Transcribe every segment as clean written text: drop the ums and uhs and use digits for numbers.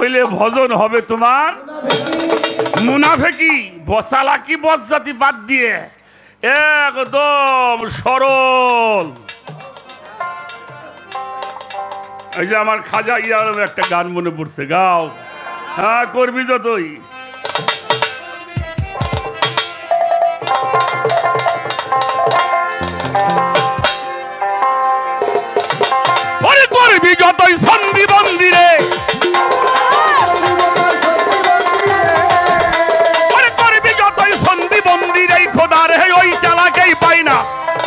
হইলে ভজন হবে তোমার মুনাফেকি বসালাকি বজ্জাতি বাদ দিয়ে একদম সরল। এই যে আমার খাজা ইয়ার একটা গান মনে পড়ছে, গাও। হ্যাঁ করবি যতই। করবি যতই সন্ধি মন্দিরে, করবি যতই সন্ধি মন্দিরে, খোদার হে ওই চালাকেই পাই না,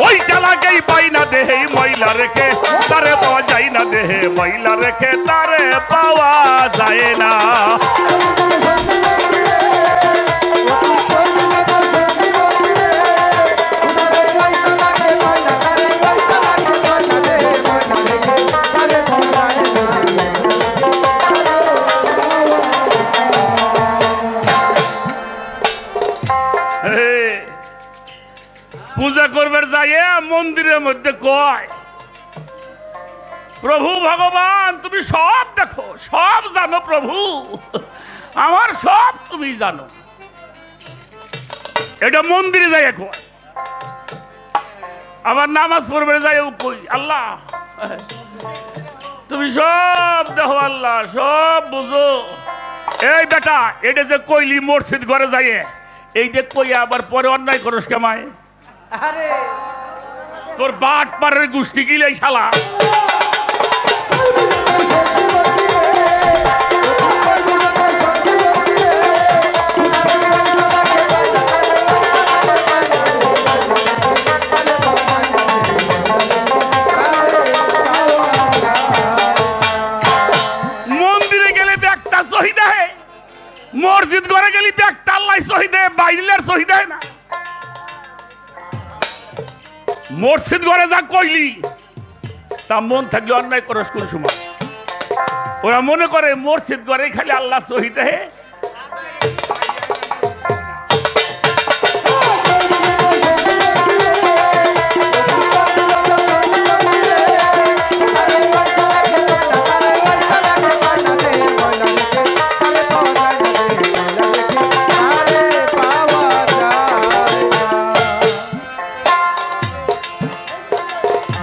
ওই চালাকেই পাই না, দেহে ময়লা রেখে তারে পাওয়া যায় না, দেহে ময়লা রেখে তারে পাওয়া যায় না। পূজা করবার যাইয়ে মন্দিরের মধ্যে কয়, প্রভু ভগবান তুমি সব দেখো, সব জানো প্রভু, আমার সব তুমি জানো। এটা মন্দিরে যাইয়ে কয়। আবার নামাজ পড়বে যাইও কই, আল্লাহ তুমি সব দেখো, আল্লাহ সব বুঝো। এই বেটা, এটা যে কইলি মসজিদ ঘরে যাইয়ে, এই যে কই আবার পরে অন্যায় করস কেমায়? তোর বাট পারের গোষ্ঠী গিলে শালা। মন্দিরে গেলে ব্যাগটা সহি দেয়, মসজিদ ঘরে গেলে ব্যাগটা আল্লাহ সহি দেয়, বাইরের সহি দেয় না। মসজিদ ঘরে যা কইলি তা মন থাকলে অন্যায় করস কোন সময়? ওরা মনে করে মসজিদ ঘরে খালি আল্লাহ সহি দেয়।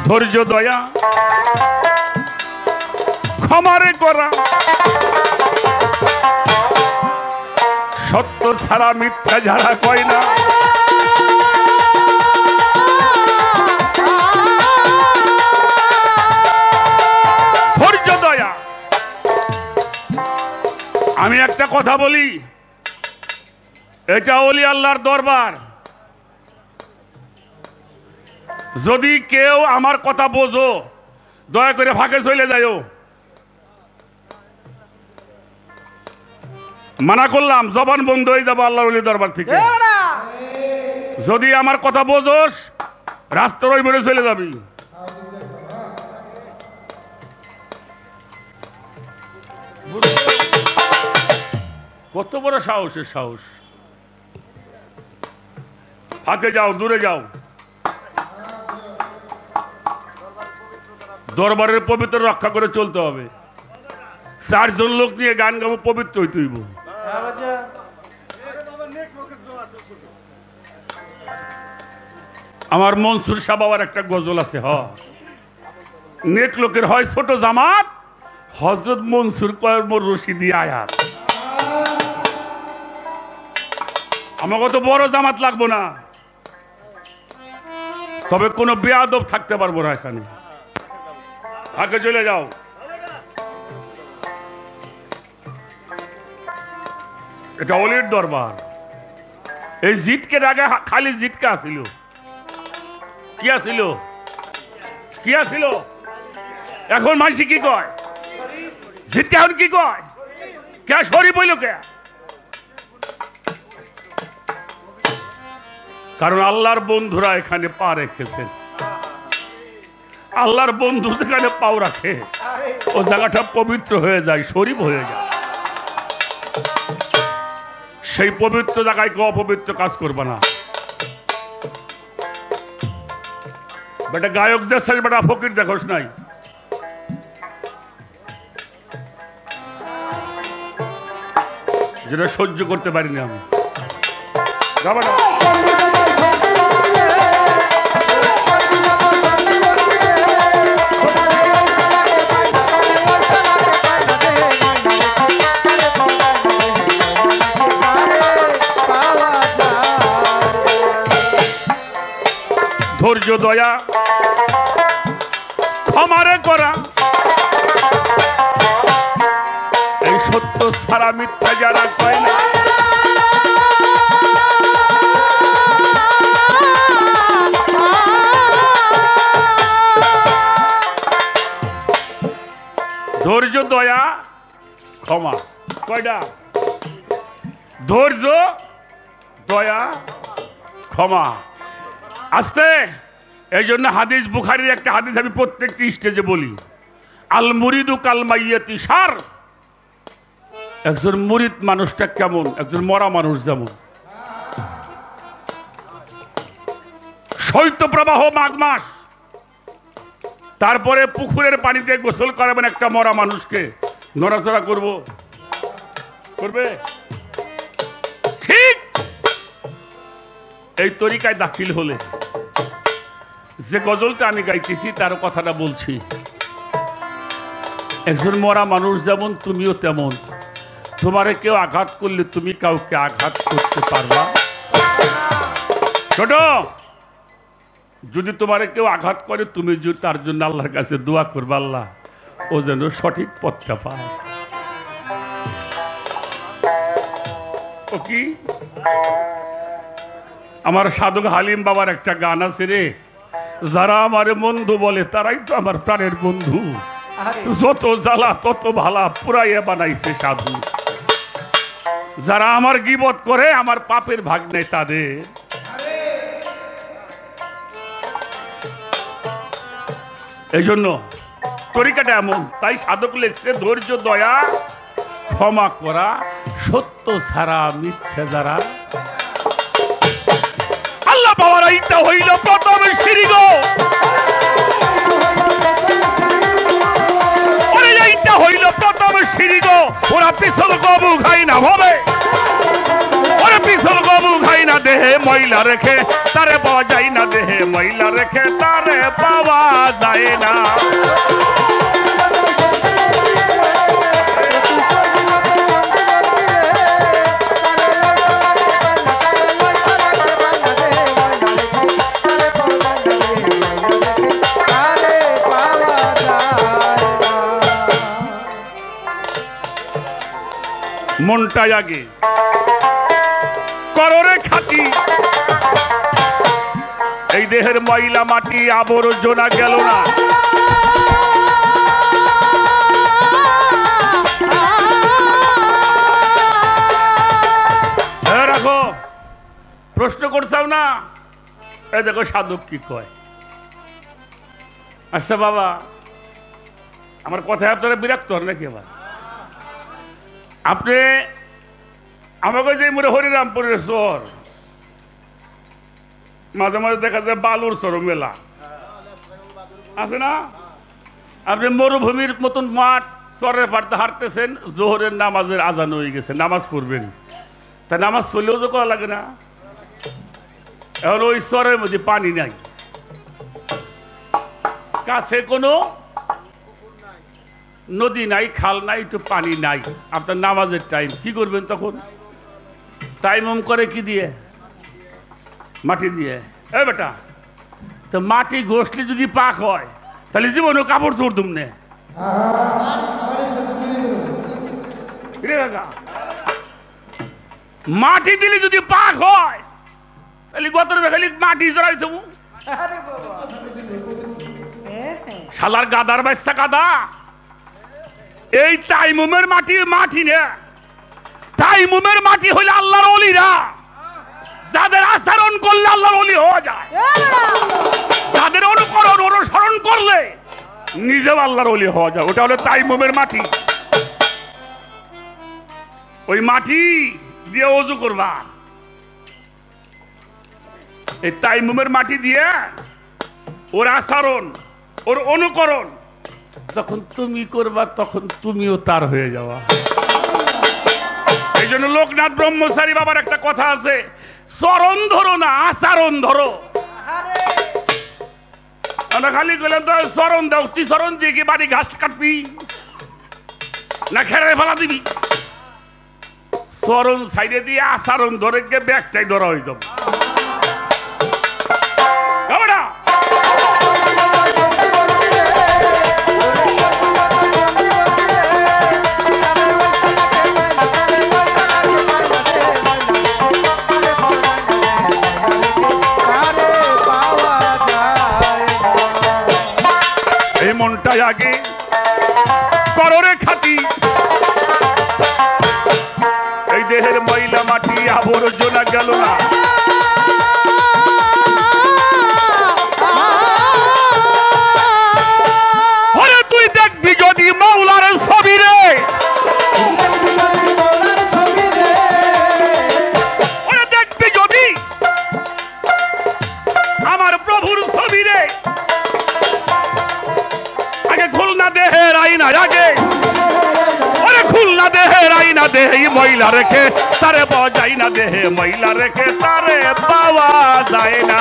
ধৈর্য দয়া ক্ষমারে করা, সত্য ছাড়া মিথ্যা যারা কয় না, ধৈর্য দয়া। আমি একটা কথা বলি, এটা ওলি আল্লাহর দরবার। যদি কেউ আমার কথা বোঝো, দয়া করে ফাঁকে চলে যাইও। মানা করলাম, জবান বন্ধ হয়ে যাবো আল্লাহর ওলি দরবার থেকে। যদি আমার কথা বোঝোস, রাস্তার ওই বেড়ে চলে যাবি। কত বড় সাহসের সাহস! ফাঁকে যাও, দূরে যাও। দরবারের পবিত্র রক্ষা করে চলতে হবে। 4 জন লোক নিয়ে গান গাবো, পবিত্র হইতে হইব। আমার মনসুর সাহ বাবার একটা গজল আছে, নেক লোকের হয় ছোট জামাত, হযরত মনসুর কয় মোর রশিদি আয়াত। আমাকে তো বড় জামাত লাগবো না, তবে কোনো বেয়াদব থাকতে পারবো না এখানে। আগে চলে যাও। এটা অলির দরবার। এই জিতকে আগে খালি জিতকা আসিল, কি আসিল, কি আসিল? এখন মানসি কি কয়? জিতকে এখন কি কয়? কে শরীফ হইল কে? কারণ আল্লাহর বন্ধুরা এখানে পা রেখেছেন। আল্লাহর বন্ধু যেখানে পাও রাখে, ও জায়গাটা পবিত্র হয়ে যায়, শরীফ হয়ে যায়। সেই পবিত্র জায়গায় কেউ অপবিত্র কাজ করবে না। বেটা গায়কদের সাথে বেটা ফকির দেখোস নাই। যেটা সহ্য করতে পারিনি আমি। যাবো না। ধৈর্য দয়া ক্ষমারে করা, এই সত্য ছাড়া মিথ্যা যারা কয় না, ধৈর্য দয়া ক্ষমা, কয়টা? ধৈর্য দয়া ক্ষমা। আস্তে, এই জন্য হাদিস, বুখারীর একটা হাদিস আমি প্রত্যেকটি স্টেজে বলি, আল মুরিদু কাল মাইয়াতি সার। একজন মুরিদ মানুষটা কেমন? একজন মরা মানুষ যেমন। শৈত্য প্রবাহ মাঘ মাস, তারপরে পুকুরের পানিতে গোসল করাবেন একটা মরা মানুষকে, নড়াচড়া করবে? ঠিক এই তরিকায় দাখিল হলে যে গজলটা আমি গাইতেছি তার কথাটা বলছি। একজন মরা মানুষ যেমন তুমিও তেমন। তোমারে কেউ আঘাত করলে তুমি কাউকে আঘাত করতে পারবা? ছোট, যদি তোমারে কেউ আঘাত করে তুমি যদি তার জন্য আল্লাহর কাছে দোয়া করবা, আল্লাহ ও যেন সঠিক পথটা পায়। ও কি আমার সাধক হালিম বাবার একটা গান আছে রে, যারা আমারে বন্ধু বলে তারাই তো আমার প্রাণের বন্ধু, যত জ্বালা তত ভালা পুরাইয়া বানাইছে সাধু। যারা আমার গীবত করে আমার পাপের ভাগ নেই তাদের। এই জন্য তরিকাটা এমন। তাই সাধক লেখছে ধৈর্য দয়া ক্ষমা করা, সত্য ছাড়া মিথ্যে যারা। আল্লাহ পাওয়ার এইটা হইল প্রথম সিঁড়ি গো, এইটা হইল প্রথম সিঁড়ি গো। ওরা পিছল গবু খাই না ভাবে, ওরা পিছল গবু খাই না, দেহে ময়লা রেখে তারে পাওয়া যায় না, দেহে ময়লা রেখে তারে পাওয়া যায় না। মনটাই আগে কররে খাতি, এই দেহের ময়লা মাটি আবর্জনা গেল না। রাখো, প্রশ্ন করছাও না? এই দেখো সাধক কি কয়। আচ্ছা বাবা, আমার কথায় আপনারা বিরক্ত হন নাকি? আবার আপনি আমাকে যে মনে হরিরামপুরের চর, মাঝে মাঝে দেখা যায় বালুর চর মেলা আছে না? আপনি মরুভূমির মতন মাঠ চরের পাড়তে হাঁটতেছেন, জোহরের নামাজের আজান হয়ে গেছে, নামাজ পড়বেন। তা নামাজ পড়লেও তো করা লাগে না? এখন ওই চরের মধ্যে পানি নাই, কাছে কোনো নদী নাই, খাল নাই, একটু পানি নাই, আপনার নামাজের টাইম, কি করবেন তখন? টাইম করে কি দিয়ে? মাটি দিয়ে। এ বেটা, তো মাটি ঘষলে যদি পাক হয় তাহলে জীবনে কাপড় চোর দুমনে। মাটি দিলে যদি পাক হয় তাহলে গতর খালি মাটি জড়াই দেবো। শালার গাদার বাচ্চা কাদা। এই তাইমুমের মাটি মাটি না, তাইমুমের মাটি হইলে আল্লাহর ওলিরা, যাদের আচরণ করলে আল্লাহর ওলি হওয়া যায়, যাদের অনুকরণ অনুসরণ করলে নিজেও আল্লাহর ওলি হওয়া যায়, ওটা হলো তাইমুমের মাটি। ওই মাটি দিয়ে ওযু করবা, এই তাইমুমের মাটি দিয়ে ওর আচরণ ওর অনুকরণ যখন তুমি করবা তখন তুমিও তার হয়ে যাওয়া। এই জন্য লোকনাথ ব্রহ্মচারী বাবার একটা কথা আছে, চরণ ধরো না আচরণ ধরো। আমরা খালি গেলাম তো চরণ দাও, তুই চরণ দিয়ে কি বাড়ি ঘাস কাটবি না খেরে ফেলা দিবি? চরণ সাইডে দিয়ে আচরণ ধরে গিয়ে ব্যাগটাই ধরা হয়ে যাবে। এই মনটাই আগে কররে খাতি, এই দেহের ময়লা মাটি আবর্জনা গেল না। ওরে তুই দেখবি যদি মৌলার ছবি রে, ওরে দেখবি যদি আমার প্রভুর ছবি রে, আগে খুলনা দেহের আইনা, আগে ওরে খুলনা দেহের আইনা, দেহে ময়লা রেখে তারে পাওয়া যায় না, দেহে ময়লা রেখে তারে পাওয়া যায় না।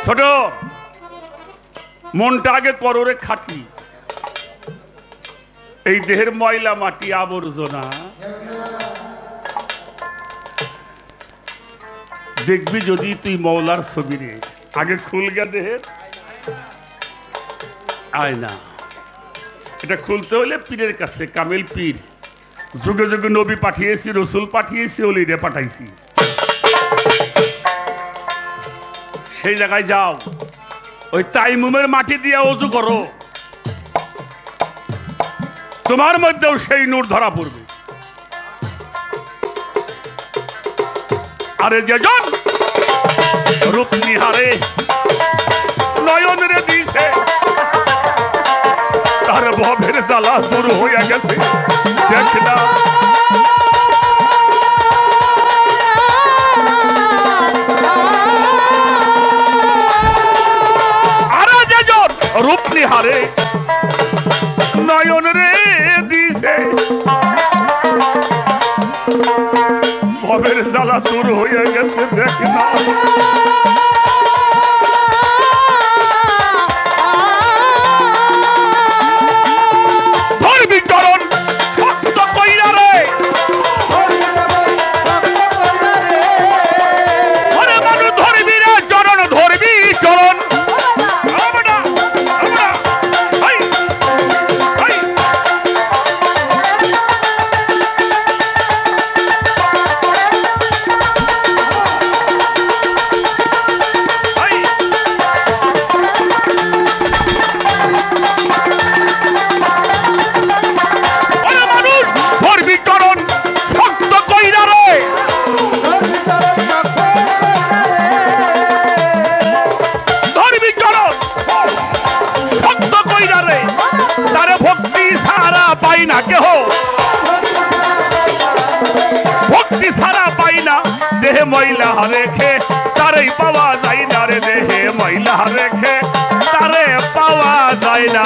ছোট মনটা আগে কররে খাটি, এই দেহের ময়লা মাটি আবর্জনা দেখবি যদি তুই মৌলার ছবি রে, আগে খুলগা দেহের আয়না। এটা খুলতে হলে পীরের কাছে, কামেল পীর, যুগে যুগে নবী পাঠিয়েছি, রসুল পাঠিয়েছি, ওলিরে পাঠাইছি। সেই জায়গায় যাও, ওই তাইমুমের মাটি দিয়ে ওযু করো, তোমার মধ্যেও সেই নূর ধরা পড়বে। আরে যেজন রূপ নিহারে নয়ন রে দিছে, তার ভবের জ্বালা দূর হইয়া গেছে, দেখ না রূপ নিহারে নয়ন রে দিছে, ভবের জ্বালা দূর হইয়া গেছে, দেখ না ধরবি চরণ শক্ত কইরা রে, মানুষ ধরবি রে চরণ, ধরবি চরণ। ভক্তি ছাড়া পাই না, দেহে ময়লা রেখে তারে পাওয়া যায় না রে, দেহে ময়লা রেখে তারে পাওয়া যায় না।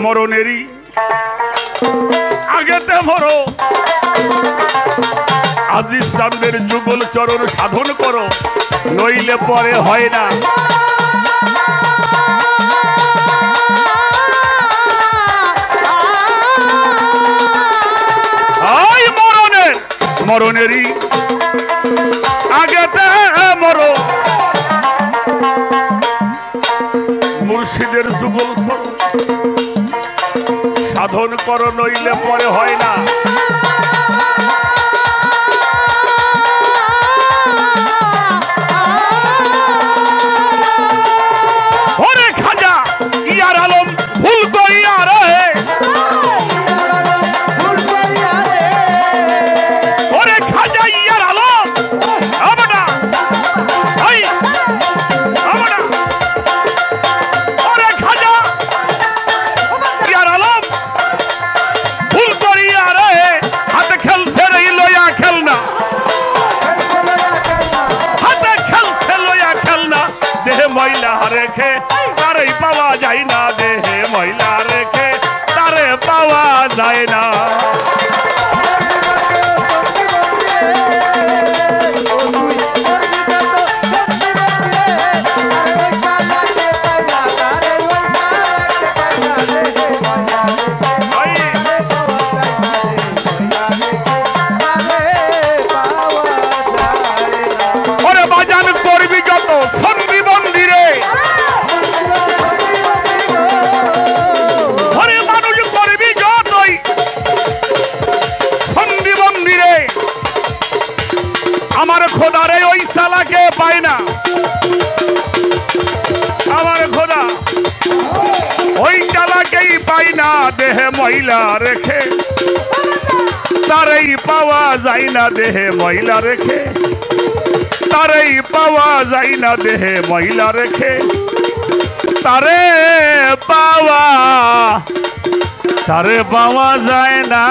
মরণেরই আগেতে মরো, আজিজ চাঁদের যুগল চরণ সাধন করো, নইলে পরে হয় না। মরণেরই আগেতে মরো, মুর্শিদের যুগল সাধন করো নইলে পরে হয় না। ওরে খাজা ইয়ার আলম ভুল করিয়া রে, ওরে খাজা ইয়ার আলম আমাটা এই আমাটা, ওরে খাজা ইয়ার আলম ভুল করিয়া রে, হাতে খেলছে রে লইয়া খেলনা, হাতে খেলছে লইয়া খেলনা, দেহে ময়লা রেখে তারে পাওয়া যায় না, দেহে ময়লা রেখে তারে পাওয়া যায় না। ওরে বাজান করবি যত সন্ধি মন্দিরে, ওরে মানুষ করবি যতই সন্ধি মন্দিরে, আমার খোদারে ওই শালাকে পায় না, আমার খোদা ওই শালাকেই পায় না, দেহে ময়লা রেখে তারেই পাওয়া যায় না, দেহে ময়লা রেখে তারেই পাওয়া যায় না, দেহে ময়লা রেখে তারে পাওয়া যায় না।